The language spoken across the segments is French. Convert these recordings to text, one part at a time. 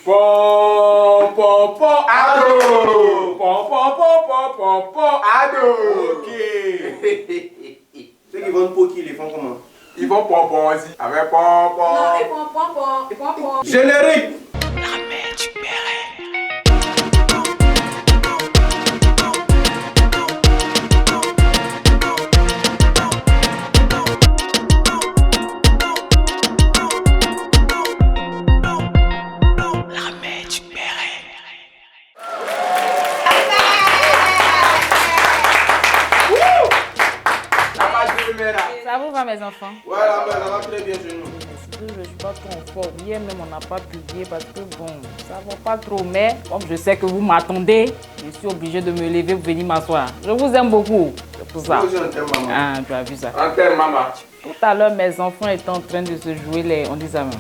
Pom, pom, pom, ado. Pom, pom, pom, pom, pom, pom, ado. Ok. Ceux qui vont pour qui, ils font comment? Ils vont pom, pom aussi. Avec pom, pom. Non, ils font pom, pom, pom, pom. Générique. Ça vous va mes enfants? Ouais, la mère, ça va très bien chez nous. Je ne suis pas trop en forme. Hier même on n'a pas publié parce que bon, ça va pas trop. Mais comme je sais que vous m'attendez, je suis obligée de me lever pour venir m'asseoir. Je vous aime beaucoup. C'est pour ça. Moi aussi, on t'aime, maman. Ah, tu as vu ça. En terre, maman. Tout à l'heure, mes enfants étaient en train de se jouer les... On dit ça même.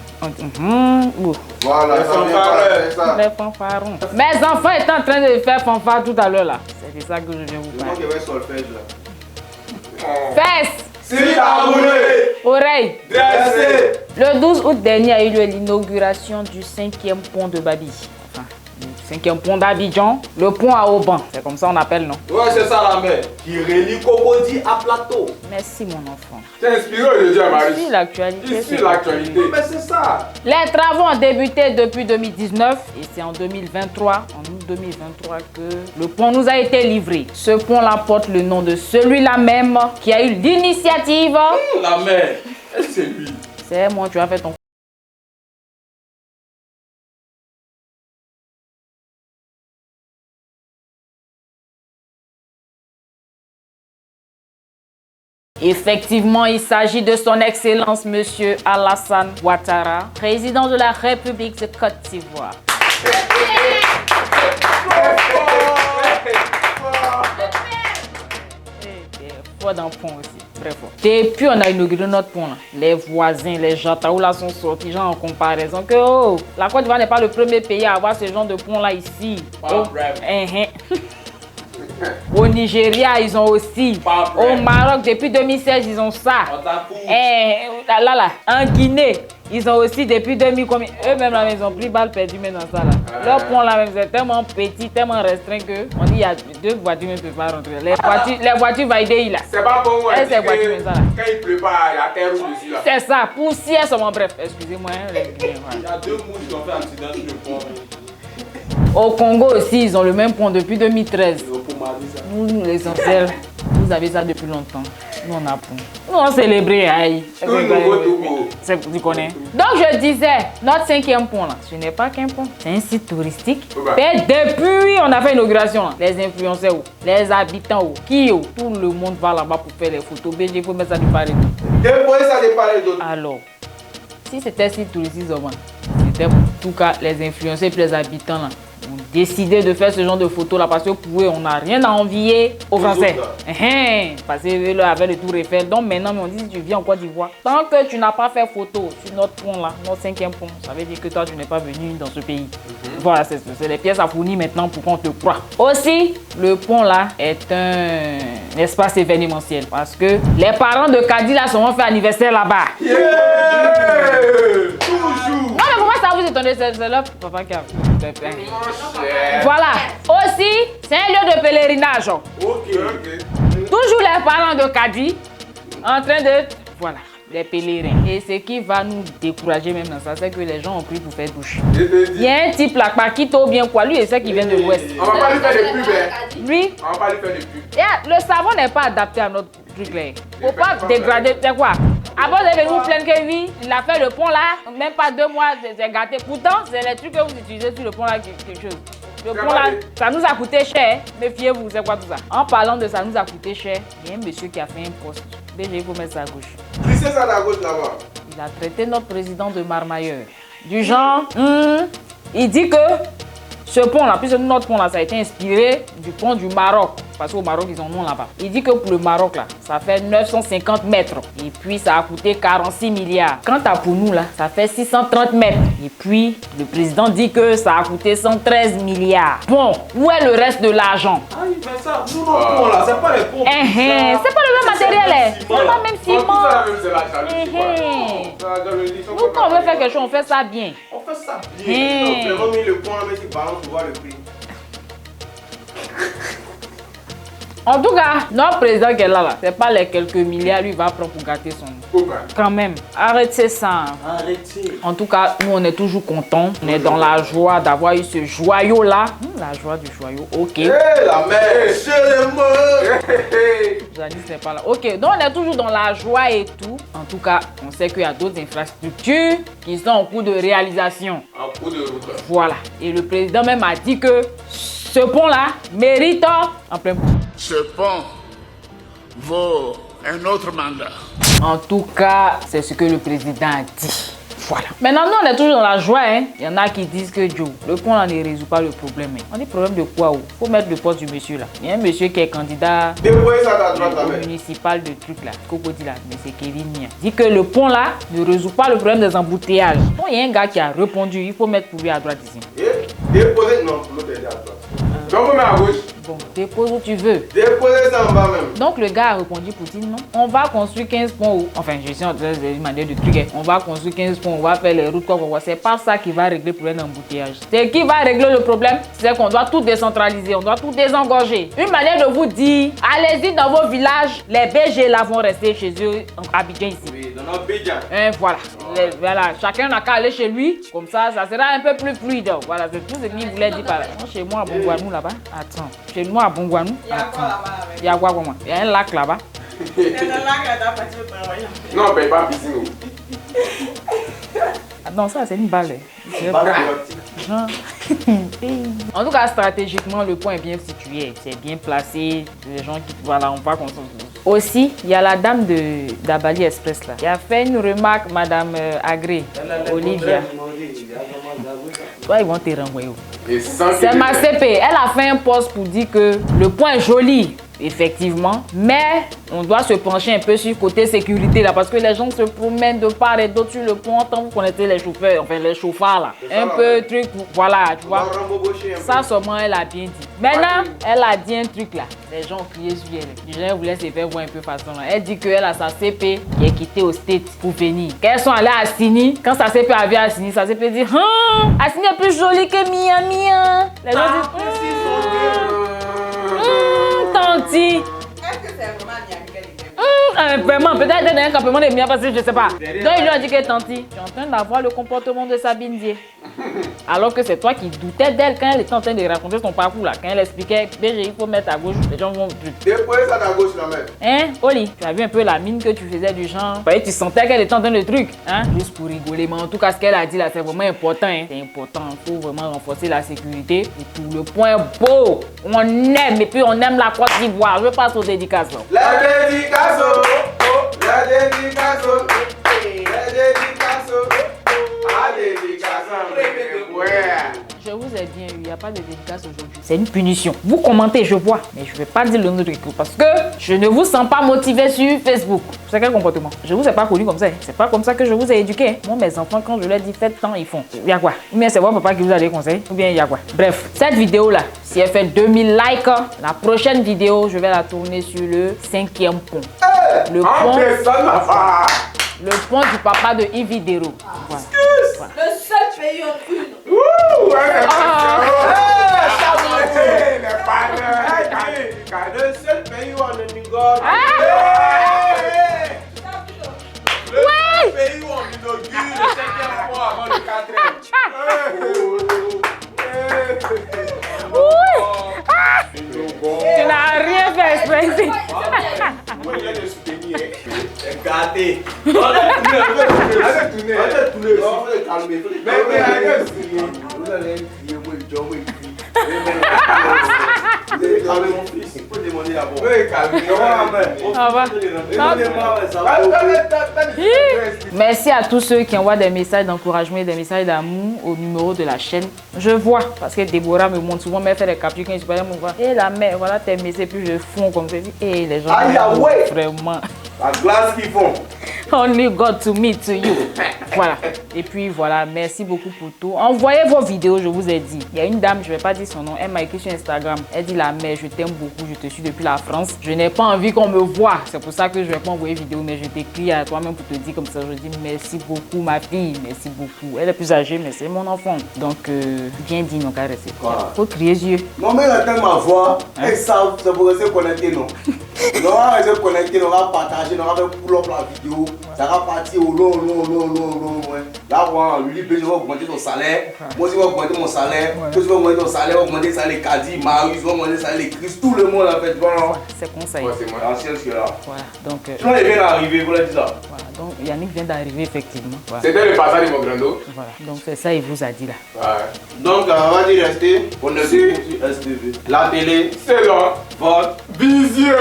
Voilà, ça vient pas faire ça. Les fanfarons. Mes enfants étaient en train de faire fanfare tout à l'heure là. C'est de ça que je viens vous C'est moi parler. qui vais solfège là. Fesses, Si à rouler. oreilles. Dressé. Le 12 août dernier a eu lieu l'inauguration du 5e pont de Babi. Enfin, le 5e pont d'Abidjan, le pont à Auban. C'est comme ça on appelle, non? Ouais, c'est ça la mère. Qui relie Cocody à Plateau. Merci mon enfant. T'es inspiré de Dieu, Marie. Ici l'actualité. Ici l'actualité. Mais c'est ça. Les travaux ont débuté depuis 2019 et c'est en 2023, en août 2023 que le pont nous a été livré. Ce pont-là porte le nom de celui-là même qui a eu l'initiative. La mère. Est-ce que c'est lui? C'est moi, tu as fait ton... Effectivement, il s'agit de son Excellence Monsieur Alassane Ouattara, président de la République de Côte d'Ivoire. Fort dans le pont aussi, très fort. Depuis on a inauguré notre pont là, les voisins, les Jataou là sont sortis genre en comparaison que oh, la Côte d'Ivoire n'est pas le premier pays à avoir ce genre de pont là ici. Pas vrai. Au Nigeria, ils ont aussi. Pas vrai. Au Maroc, depuis 2016, ils ont ça. On t'en fout. Là, en Guinée, ils ont aussi depuis 2000 combien. Eux-mêmes, là, ils ont pris balle perdue maintenant ça là. Leur pont là, même, c'est tellement petit, tellement restreint que on dit il y a deux voitures ne peuvent pas rentrer. Les voitures validées là. C'est pas bon, ouais. C'est voiture, mais ça là. Quand il pleut pas, il y a terre rouge dessus là. C'est ça, poussière seulement, bref. Excusez-moi. Hein, Il y a deux mouches qui ont fait accident sur le pont. Au Congo aussi, ils ont le même pont depuis 2013. Nous, l'essentiel, vous avez ça depuis longtemps. Nous, on a pont. Nous, on célébrait. Aïe. Tu connais. Donc, je disais, notre 5e pont, là, ce n'est pas qu'un pont. C'est un site touristique. Et depuis, on a fait l'inauguration. Les influenceurs, les habitants, qui, tout le monde va là-bas pour faire les photos. BG, il faut mettre ça de part et d'autre. Déployer ça de part et d'autre. Alors, si c'était site touristique, c'était en tout cas les influenceurs et les habitants là. ont décidé de faire ce genre de photos là parce que pour eux, on n'a rien à envier aux Français. Parce que eux là avaient le Tour Eiffel. Donc maintenant, on dit si tu viens en Côte d'Ivoire, tant que tu n'as pas fait photo sur notre pont là, notre 5e pont, ça veut dire que toi tu n'es pas venu dans ce pays. Voilà, c'est les pièces à fournir maintenant pour qu'on te croie. Aussi, le pont là est un espace événementiel parce que les parents de Kadi là seront fait anniversaire là-bas. Toujours. Non, mais pourquoi ça vous étonne? C'est là, papa qui a fait. Voilà. Aussi, c'est un lieu de pèlerinage. Ok. Toujours les parents de Kadi en train de... Voilà, les pèlerins. Et ce qui va nous décourager même dans ça, c'est que les gens ont pris pour faire douche. Il y a un type là, Paquito bien quoi, lui, il sait qu'il vient de l'Ouest. On va pas lui faire de pub. Lui, On va pas lui faire de pub. le savon n'est pas adapté à notre truc là. Faut pas dégrader, c'est quoi? Avant de venir vous plaindre que lui, il a fait le pont là, même pas 2 mois, c'est gâté. Pourtant, c'est les trucs que vous utilisez sur le pont là, quelque chose. Le pont là, ça nous a coûté cher. Méfiez-vous, c'est quoi tout ça? En parlant de ça nous a coûté cher, il y a un monsieur qui a fait un poste. BG, il faut mettre ça à gauche. Qui c'est ça à gauche là-bas? Il a traité notre président de marmailleur. Du genre, il dit que ce pont là, puisque notre pont là, ça a été inspiré du pont du Maroc. Parce qu'au Maroc, ils en ont là-bas. Il dit que pour le Maroc, là, ça fait 950 mètres. Et puis, ça a coûté 46 milliards. Quant à pour nous, là, ça fait 630 mètres. Et puis, le président dit que ça a coûté 113 milliards. Bon, où est le reste de l'argent? Ah, il fait ça. Nous, notre pont là, c'est pas les ponts. C'est pas le même matériel. C'est pas le même ciment. C'est la Nous, quand on veut faire quelque chose, on fait ça bien. On fait ça bien. le pont, mais si balance, tu vois le prix. En tout cas, notre président qui est là, c'est pas les quelques milliards lui va prendre pour gâter son nom. Quand même, arrêtez ça. Arrêtez. En tout cas, nous on est toujours contents. On est dans la joie d'avoir eu ce joyau là. La joie du joyau, ok. La mère, chez les morts. Janice n'est pas là. Ok, donc on est toujours dans la joie et tout. En tout cas, on sait qu'il y a d'autres infrastructures qui sont en cours de réalisation. En cours de route. Voilà. Et le président même a dit que ce pont là mérite en plein bout. Ce pont vaut un autre mandat. En tout cas, c'est ce que le président a dit. Voilà. Maintenant, nous, on est toujours dans la joie. Hein. Il y en a qui disent que Joe, le pont là ne résout pas le problème. Hein. On dit problème de quoi? Il faut mettre le poste du monsieur là. Il y a un monsieur qui est candidat Déployez ça à droite, au municipal de truc là. Cocody là, mais c'est Kevin Nia. Dit que le pont là ne résout pas le problème des embouteillages. Bon, il y a un gars qui a répondu, il faut mettre pour lui à droite ici. Déposez, non, l'autre est à droite. Donc, on met à gauche. Bon, dépose où tu veux. Déposez ça en bas même. Donc le gars a répondu pour dire non, on va construire 15 ponts. Enfin, je suis en train de demander de trucs. Hein. On va construire 15 ponts, on va faire les routes quoi. C'est pas ça qui va régler le problème d'embouteillage. C'est qui va régler le problème, c'est qu'on doit tout décentraliser, on doit tout désengorger. Une manière de vous dire, allez-y dans vos villages, les BG là vont rester chez eux, en Abidjan ici. Oui, dans notre Abidjan. Voilà. Voilà, chacun n'a qu'à aller chez lui, comme ça sera un peu plus fluide. Voilà, c'est tout ce qu'il voulait dire par là. Chez moi à Bongouanou là-bas, attends. Chez moi à Bongouanou, il y a quoi comment? Il y a un lac là-bas. Il y a un lac là-bas, parti au travail. Non, on paye pas piscine. Non, ça c'est une balle. En tout cas, stratégiquement, le point est bien situé. C'est bien placé. Les gens qui... Voilà, on va construire. Aussi, il y a la dame d'Abali Express là, qui a fait une remarque, Madame Agré, Olivia. Toi, ils vont te renvoyer. C'est ma CP. Elle a fait un post pour dire que le point est joli. Effectivement, mais on doit se pencher un peu sur le côté sécurité là parce que les gens se promènent de part et d'autre sur le pont tant vous connaissez les chauffeurs, enfin les chauffards là. Un peu truc, voilà, tu vois. Ça seulement elle a bien dit. Maintenant, elle a dit un truc là. Les gens ont crié sur elle. Les gens voulaient se faire voir un peu façon là. Elle dit qu'elle a sa CP qui est quittée au State pour venir. Quand elles sont allées à Assini, quand sa CP avait à Assini, sa CP dit Assini est plus jolie que Miami. Les gens disent Tanti. Est-ce que c'est vraiment Miami qu'elle est? Vraiment, peut-être dans un campement de Miami parce que je sais pas. Donc il lui a dit que Tanti, tu es en train d'avoir le comportement de Sabine Dié. Alors que c'est toi qui doutais d'elle quand elle était en train de raconter son parcours là. Quand elle expliquait, BG, il faut mettre à gauche, les gens vont. Déposez ça à gauche la mère. Hein, Oli, tu as vu un peu la mine que tu faisais du genre. Tu sentais qu'elle était en train de truc, hein? Juste pour rigoler. Mais en tout cas, ce qu'elle a dit là, c'est vraiment important. Hein? C'est important. Il faut vraiment renforcer la sécurité. Et tout le point beau. On aime, et puis on aime la Côte d'Ivoire. Je passe aux dédicaces là. La dédicace, la dédicace, la dédicace, la dédicace. Je vous ai bien eu, il n'y a pas de dédicace aujourd'hui. C'est une punition. Vous commentez, je vois, mais je ne vais pas dire le nom de l'équipe parce que je ne vous sens pas motivé sur Facebook. C'est quel comportement? Je ne vous ai pas connu comme ça. C'est pas comme ça que je vous ai éduqué. Moi, mes enfants, quand je leur dis faites tant, ils font. Il y a quoi? Ou bien c'est votre papa qui vous a des conseils? Ou bien il y a quoi? Bref, cette vidéo-là, si elle fait 2000 likes, la prochaine vidéo, je vais la tourner sur le 5e pont. Le pont. Le pont du papa de Yves Dero. Voilà. Voilà. Le seul pays en une. Le seul pays où on est Nigor. Le pays où on inaugure le 5e pont avant le 4e. Tu n'as rien fait exprès. Moi, il y a des souvenirs. Gâté. On va tourner. Mais arrête. Vous allez crier, moi, je vais crier. Vous allez calmer mon fils. Il faut demander d'abord. Oui, Merci à tous ceux qui envoient des messages d'encouragement et des messages d'amour au numéro de la chaîne. Je vois, parce que Déborah me montre souvent, mais elle fait des captures quand je parle, elle me voit. Et la mère, voilà tes messages, puis je fonds comme ça. Et les gens, vraiment. La glace qu'ils font. Only God to me, to you. Voilà. Et puis voilà, merci beaucoup pour tout. Envoyez vos vidéos, je vous ai dit. Il y a une dame, je ne vais pas dire son nom, elle m'a écrit sur Instagram. Elle dit la mère, je t'aime beaucoup, je te suis depuis la France. Je n'ai pas envie qu'on me voie. C'est pour ça que je ne vais pas envoyer vidéo, mais je t'écris à toi-même pour te dire comme ça. Je dis merci beaucoup ma fille, merci beaucoup. Elle est plus âgée, mais c'est mon enfant. Donc, bien dit, non, carré, c'est quoi. Faut crier Dieu. Non, mais elle entend ma voix, elle savent, c'est pour rester connecté, non. On va rester connecté, on va partager, on va faire pull-up la vidéo. Ça va partir au long. Là, lui, je vais augmenter son salaire. Moi, je vais augmenter mon salaire. Toi, je vais augmenter ton salaire, augmenter ça les Caddy, Marius, je vais augmenter ça les Chris, tout le monde en fait. C'est conseil. Ouais, c'est moi, l'ancien qui est là. Voilà, donc. Tu vois, il vient d'arriver, vous l'avez dit ça. Voilà, donc Yannick vient d'arriver effectivement. Voilà. C'était le passage de mon grando. Voilà, donc c'est ça, il vous a dit là. Ouais. Donc, on va dire rester. On est sur STV. La télé, C'est là. votre Vision.